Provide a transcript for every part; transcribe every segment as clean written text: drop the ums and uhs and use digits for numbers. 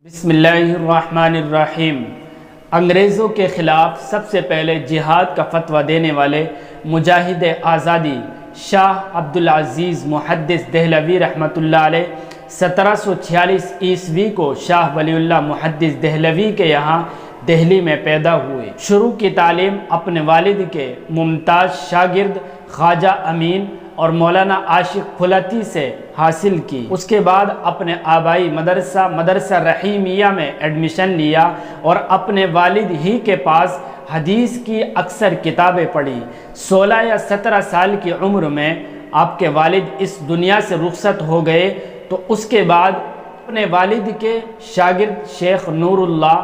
بسم اللہ الرحمن الرحیم۔ انگریزوں کے خلاف سب سے پہلے جہاد کا فتویٰ دینے والے مجاہد آزادی شاہ عبدالعزیز محدث دہلوی رحمۃ اللہ علیہ 1746 عیسوی کو شاہ ولی اللہ محدث دہلوی کے یہاں دہلی میں پیدا ہوئے۔ شروع کی تعلیم اپنے والد کے ممتاز شاگرد خواجہ امین اور مولانا عاشق پھلتی سے حاصل کی۔ اس کے بعد اپنے آبائی مدرسہ رحیمیہ میں ایڈمیشن لیا اور اپنے والد ہی کے پاس حدیث کی اکثر کتابیں پڑھی۔ 16 یا 17 سال کی عمر میں آپ کے والد اس دنیا سے رخصت ہو گئے تو اس کے بعد اپنے والد کے شاگرد شیخ نور اللہ،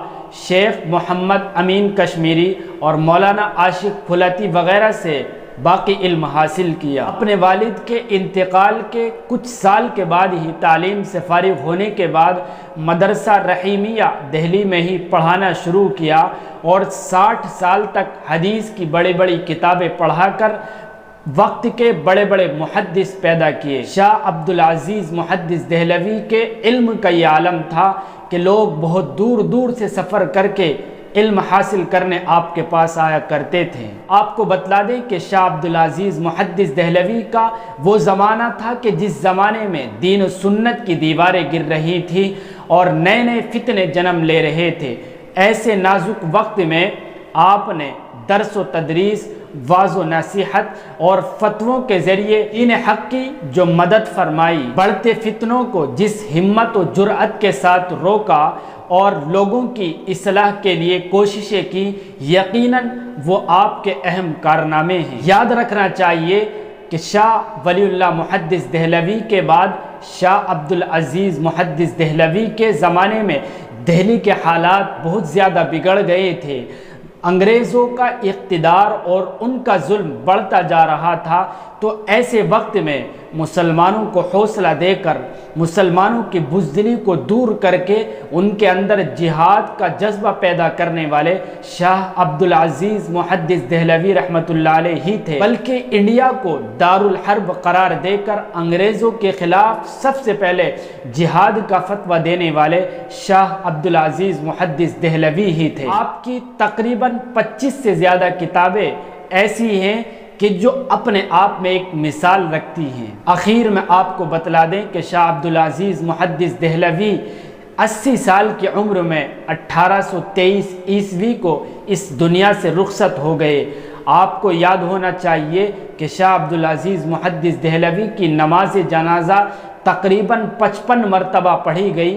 شیخ محمد امین کشمیری اور مولانا عاشق پھلتی وغیرہ سے باقی علم حاصل کیا۔ اپنے والد کے انتقال کے کچھ سال کے بعد ہی تعلیم سے فارغ ہونے کے بعد مدرسہ رحیمیہ دہلی میں ہی پڑھانا شروع کیا اور 60 سال تک حدیث کی بڑی بڑی کتابیں پڑھا کر وقت کے بڑے بڑے محدث پیدا کیے۔ شاہ عبدالعزیز محدث دہلوی کے علم کا یہ عالم تھا کہ لوگ بہت دور دور سے سفر کر کے علم حاصل کرنے آپ کے پاس آیا کرتے تھے۔ آپ کو بتلا دیں کہ شاہ عبدالعزیز محدث دہلوی کا وہ زمانہ تھا کہ جس زمانے میں دین و سنت کی دیواریں گر رہی تھی اور نئے نئے فتنے جنم لے رہے تھے۔ ایسے نازک وقت میں آپ نے درس و تدریس، واعظ و نصیحت اور فتووں کے ذریعے دین حق کی جو مدد فرمائی، بڑھتے فتنوں کو جس ہمت و جرأت کے ساتھ روکا اور لوگوں کی اصلاح کے لیے کوششیں کی، یقیناً وہ آپ کے اہم کارنامے ہیں۔ یاد رکھنا چاہیے کہ شاہ ولی اللہ محدث دہلوی کے بعد شاہ عبدالعزیز محدث دہلوی کے زمانے میں دہلی کے حالات بہت زیادہ بگڑ گئے تھے۔ انگریزوں کا اقتدار اور ان کا ظلم بڑھتا جا رہا تھا، تو ایسے وقت میں مسلمانوں کو حوصلہ دے کر، مسلمانوں کی بزدلی کو دور کر کے ان کے اندر جہاد کا جذبہ پیدا کرنے والے شاہ عبدالعزیز محدث دہلوی رحمۃ اللہ علیہ ہی تھے، بلکہ انڈیا کو دارالحرب قرار دے کر انگریزوں کے خلاف سب سے پہلے جہاد کا فتویٰ دینے والے شاہ عبدالعزیز محدث دہلوی ہی تھے۔ آپ کی تقریباً 25 سے زیادہ کتابیں ایسی ہیں کہ جو اپنے آپ میں ایک مثال رکھتی ہیں۔ آخر میں آپ کو بتلا دیں کہ شاہ عبدالعزیز محدث دہلوی 80 سال کی عمر میں 1823 عیسوی کو اس دنیا سے رخصت ہو گئے۔ آپ کو یاد ہونا چاہیے کہ شاہ عبدالعزیز محدث دہلوی کی نماز جنازہ تقریباً 55 مرتبہ پڑھی گئی۔